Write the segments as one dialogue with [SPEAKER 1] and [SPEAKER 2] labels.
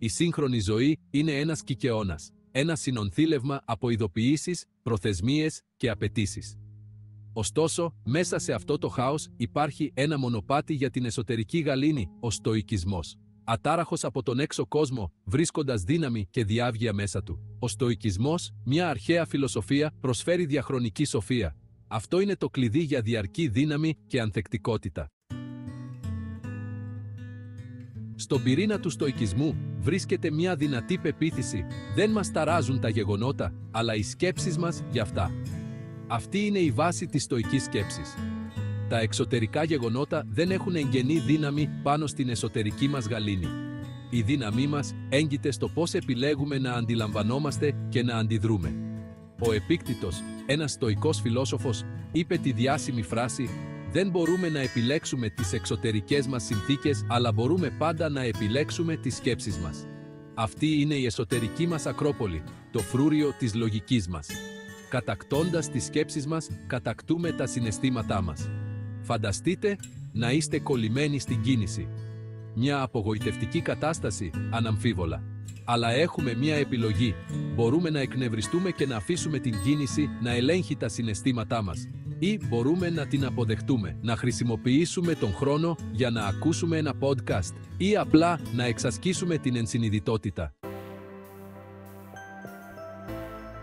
[SPEAKER 1] Η σύγχρονη ζωή είναι ένας κικαιώνας, ένα συνονθήλευμα από ειδοποιήσεις, προθεσμίες και απαιτήσεις. Ωστόσο, μέσα σε αυτό το χάος υπάρχει ένα μονοπάτι για την εσωτερική γαλήνη, ο στοικισμός. Ατάραχος από τον έξω κόσμο, βρίσκοντας δύναμη και διάβγεια μέσα του. Ο στοικισμός, μια αρχαία φιλοσοφία, προσφέρει διαχρονική σοφία. Αυτό είναι το κλειδί για διαρκή δύναμη και ανθεκτικότητα. Στον πυρήνα του στοικισμού βρίσκεται μια δυνατή πεποίθηση: δεν μας ταράζουν τα γεγονότα, αλλά οι σκέψεις μας γι' αυτά. Αυτή είναι η βάση της στοικής σκέψης. Τα εξωτερικά γεγονότα δεν έχουν εγγενή δύναμη πάνω στην εσωτερική μας γαλήνη. Η δύναμή μας έγκυται στο πώς επιλέγουμε να αντιλαμβανόμαστε και να αντιδρούμε. Ο Επίκτητος, ένας στοικός φιλόσοφος, είπε τη διάσημη φράση: δεν μπορούμε να επιλέξουμε τις εξωτερικές μας συνθήκες, αλλά μπορούμε πάντα να επιλέξουμε τις σκέψεις μας. Αυτή είναι η εσωτερική μας ακρόπολη, το φρούριο της λογικής μας. Κατακτώντας τις σκέψεις μας, κατακτούμε τα συναισθήματά μας. Φανταστείτε να είστε κολλημένοι στην κίνηση. Μια απογοητευτική κατάσταση, αναμφίβολα. Αλλά έχουμε μια επιλογή. Μπορούμε να εκνευριστούμε και να αφήσουμε την κίνηση να ελέγχει τα συναισθήματά μας. Ή μπορούμε να την αποδεχτούμε, να χρησιμοποιήσουμε τον χρόνο για να ακούσουμε ένα podcast ή απλά να εξασκήσουμε την ενσυνειδητότητα.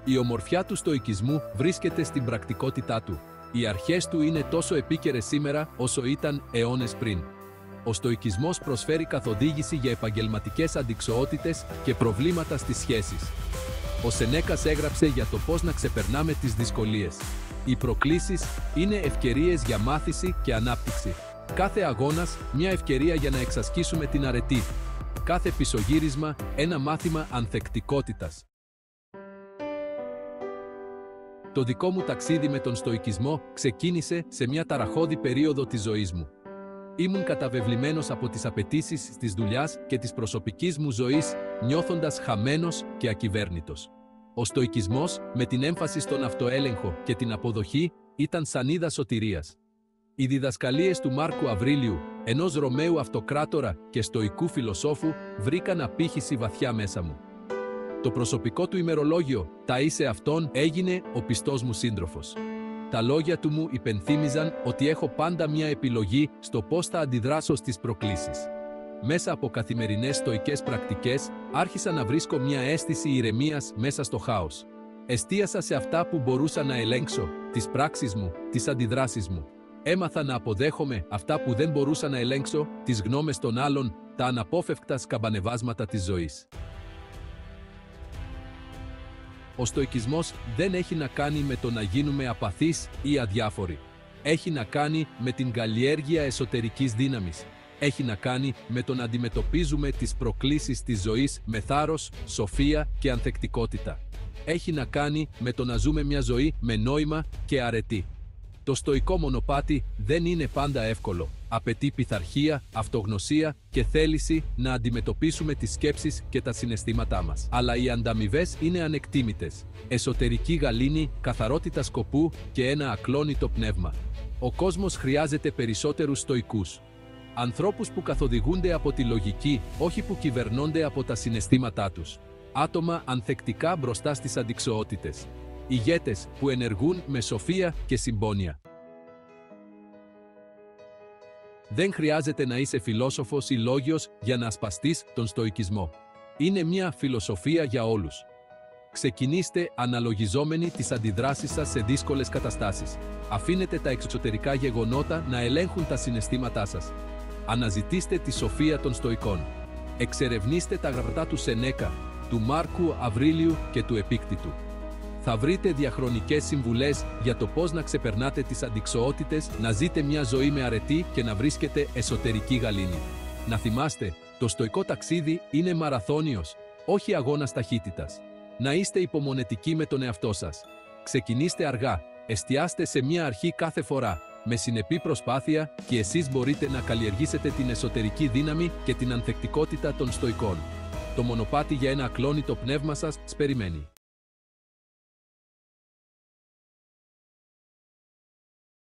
[SPEAKER 1] Η ομορφιά του στοικισμού βρίσκεται στην πρακτικότητά του. Οι αρχές του είναι τόσο επίκαιρες σήμερα όσο ήταν αιώνες πριν. Ο στοικισμός προσφέρει καθοδήγηση για επαγγελματικές αντιξοότητες και προβλήματα στις σχέσεις. Ο Σενέκας έγραψε για το πώς να ξεπερνάμε τις δυσκολίες. Οι προκλήσεις είναι ευκαιρίες για μάθηση και ανάπτυξη. Κάθε αγώνας, μια ευκαιρία για να εξασκήσουμε την αρετή. Κάθε πισωγύρισμα, ένα μάθημα ανθεκτικότητας. Το δικό μου ταξίδι με τον στοικισμό ξεκίνησε σε μια ταραχώδη περίοδο της ζωής μου. Ήμουν καταβεβλημένος από τις απαιτήσεις της δουλειάς και της προσωπικής μου ζωής, νιώθοντας χαμένος και ακυβέρνητος. Ο στοικισμός, με την έμφαση στον αυτοέλεγχο και την αποδοχή, ήταν σανίδα σωτηρίας. Οι διδασκαλίες του Μάρκου Αβρίλιου, ενός Ρωμαίου αυτοκράτορα και στοικού φιλοσόφου, βρήκαν απήχηση βαθιά μέσα μου. Το προσωπικό του ημερολόγιο, «Τα είσαι αυτόν», έγινε ο πιστός μου σύντροφος. Τα λόγια του μου υπενθύμιζαν ότι έχω πάντα μια επιλογή στο πώς θα αντιδράσω στις προκλήσεις. Μέσα από καθημερινές στοικές πρακτικές, άρχισα να βρίσκω μια αίσθηση ηρεμίας μέσα στο χάος. Εστίασα σε αυτά που μπορούσα να ελέγξω, τις πράξεις μου, τις αντιδράσεις μου. Έμαθα να αποδέχομαι αυτά που δεν μπορούσα να ελέγξω, τις γνώμες των άλλων, τα αναπόφευκτα σκαμπανεβάσματα της ζωής. Ο στοικισμός δεν έχει να κάνει με το να γίνουμε απαθείς ή αδιάφοροι. Έχει να κάνει με την καλλιέργεια εσωτερικής δύναμης. Έχει να κάνει με το να αντιμετωπίζουμε τις προκλήσεις της ζωής με θάρρος, σοφία και ανθεκτικότητα. Έχει να κάνει με το να ζούμε μια ζωή με νόημα και αρετή. Το στοικό μονοπάτι δεν είναι πάντα εύκολο. Απαιτεί πειθαρχία, αυτογνωσία και θέληση να αντιμετωπίσουμε τις σκέψεις και τα συναισθήματά μας. Αλλά οι ανταμοιβές είναι ανεκτήμητες. Εσωτερική γαλήνη, καθαρότητα σκοπού και ένα ακλόνητο πνεύμα. Ο κόσμος χρειάζεται περισσότερους στοικούς. Ανθρώπους που καθοδηγούνται από τη λογική, όχι που κυβερνώνται από τα συναισθήματά τους. Άτομα ανθεκτικά μπροστά στις αντιξοότητες. Ηγέτες που ενεργούν με σοφία και συμπόνια. Δεν χρειάζεται να είσαι φιλόσοφος ή λόγιος για να ασπαστείς τον στοικισμό. Είναι μια φιλοσοφία για όλους. Ξεκινήστε αναλογιζόμενοι τις αντιδράσεις σας σε δύσκολες καταστάσεις. Αφήνετε τα εξωτερικά γεγονότα να ελέγχουν τα συναισθήματά σας. Αναζητήστε τη σοφία των στοικών. Εξερευνήστε τα γραπτά του Σενέκα, του Μάρκου Αβρίλιου και του Επίκτητου. Θα βρείτε διαχρονικές συμβουλές για το πώς να ξεπερνάτε τις αντιξοότητες, να ζείτε μια ζωή με αρετή και να βρίσκετε εσωτερική γαλήνη. Να θυμάστε, το στοικό ταξίδι είναι μαραθώνιος, όχι αγώνας ταχύτητας. Να είστε υπομονετικοί με τον εαυτό σας. Ξεκινήστε αργά, εστιάστε σε μια αρχή κάθε φορά, με συνεπή προσπάθεια και εσείς μπορείτε να καλλιεργήσετε την εσωτερική δύναμη και την ανθεκτικότητα των στοικών. Το μονοπάτι για ένα ακλόνητο πνεύμα σας περιμένει.